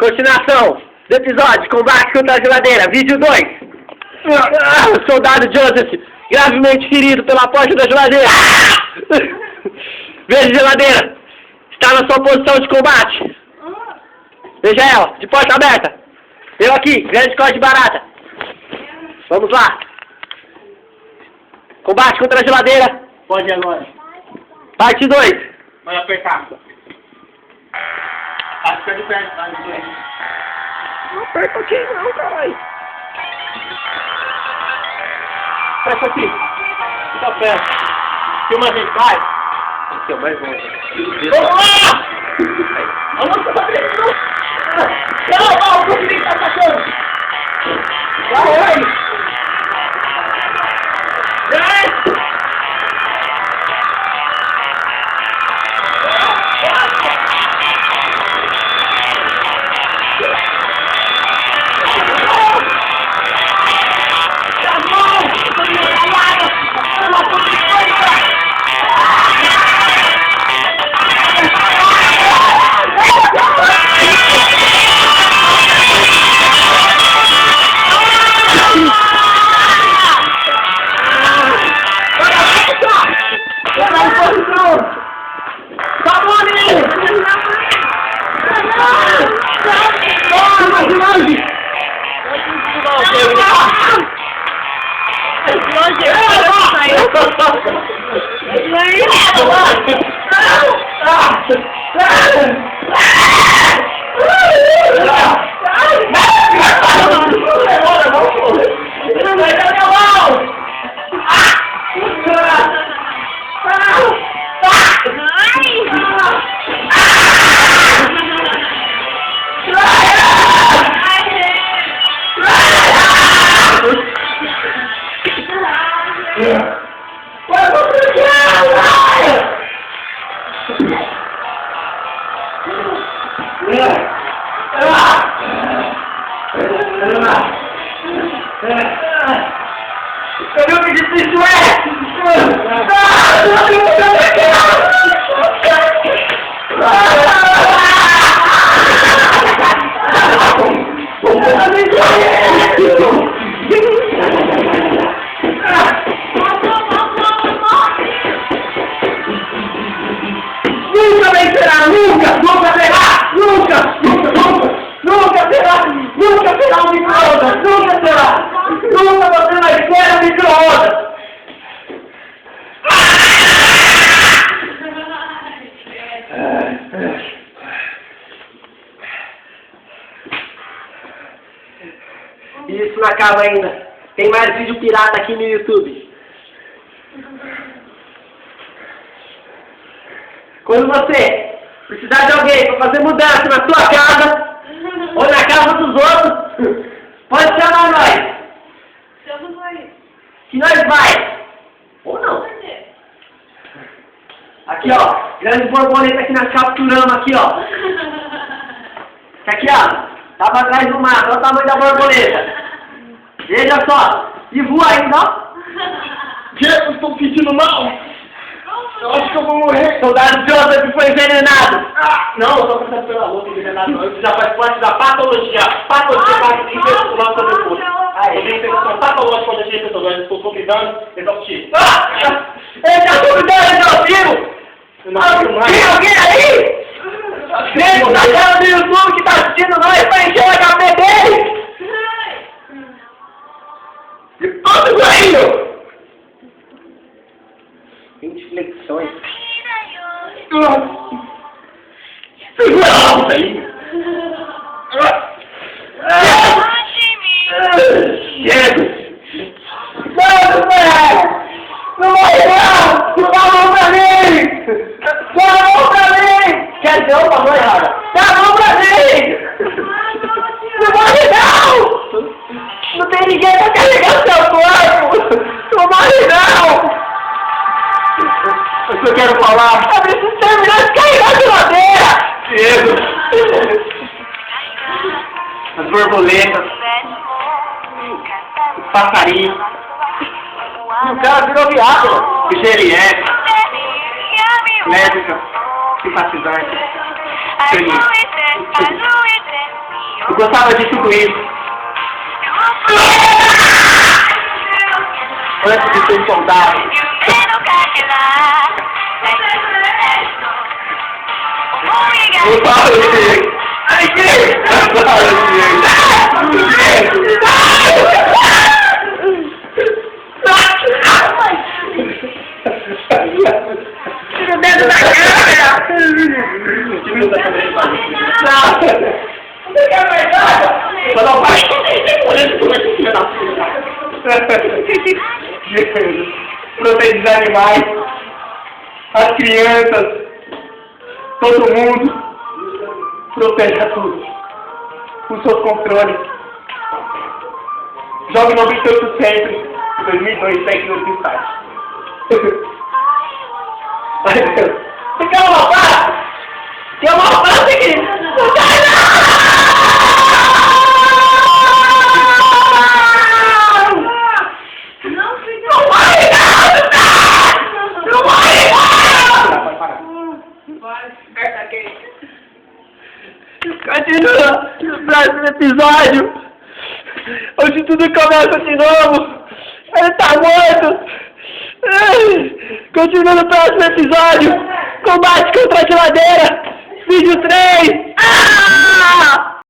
Continuação do episódio Combate contra a Geladeira, vídeo 2. O soldado JOSÉ, gravemente ferido pela porta da geladeira. Veja, geladeira, está na sua posição de combate. Veja ela, de porta aberta. Eu aqui, grande corte de barata. Vamos lá. Combate contra a geladeira. Pode ir agora. Parte 2. Vai apertar. Acho que é de perto, tá? Não aperta aqui não, caralho. Presta aqui. Fica perto. Filma a gente, vai. Aqui, ó, mais longe. Vamos lá! Vamos lá, não, o que tá passando? Vai! Eu vi o que difícil Nunca vencerá, nunca será, nunca será um micro-ondas, nunca você vai ser um micro-ondas. E isso não acaba ainda, tem mais vídeo pirata aqui no YouTube. Quando você precisar de alguém para fazer mudança na sua casa ou na casa dos outros, pode chamar nós. Chama nós. Que nós vai. Ou não. Aqui, ó. Grande borboleta aqui nós capturamos aqui, ó. Aqui, ó. Tava atrás do mato. Olha o tamanho da borboleta. Veja só. E voa ainda, ó. Que? Eu estou sentindo mal. Eu acho que eu vou morrer. Soldado JOSÉ foi envenenado. Não, eu tô passando pela luta, envenenado não. Isso já faz parte da patologia. Patologia para que isso lá sobre o corpo. Eu tenho infecção patológica quando a gente pessoa. Eu estou convidando exaustivo. Ele tá convidando exaustivo. Tem alguém aí? Dentro da tela do YouTube que tá assistindo nós pra encher o HP dele. E todo ganho. 20 flexões. Segura a alça aí. Chega. Não morre não. Dá a mão pra mim. Dá a mão pra mim. Quer dizer, opa, mão errada. Dá a mão pra mim. Não morre não. Não tem ninguém pra carregar o seu corpo. Não morre não. O que eu quero falar? Eu preciso terminar de carregar a geladeira! Chego! As borboletas, os passarinhos, o cara virou viado, o GLS, lésbica, simpatizante, feliz. Eu gostava de tudo isso. Antes de ser soldado. Eu falo direito. Tira o dedo da câmera! Não quer mais nada? Mas não vai. Proteger os animais, as crianças, todo mundo. Proteja tudo. Com seus controles. Jogue 98 sempre. 2002, técnico de site. Ai, Deus. Você quer uma frase? Quer uma frase aqui? Não sai não! Não morre não! Não morre não! Vai, aperta aqui. Continua no próximo episódio, onde tudo começa de novo. Ele tá morto. Continua no próximo episódio. Combate contra a geladeira. Vídeo 3. Ah!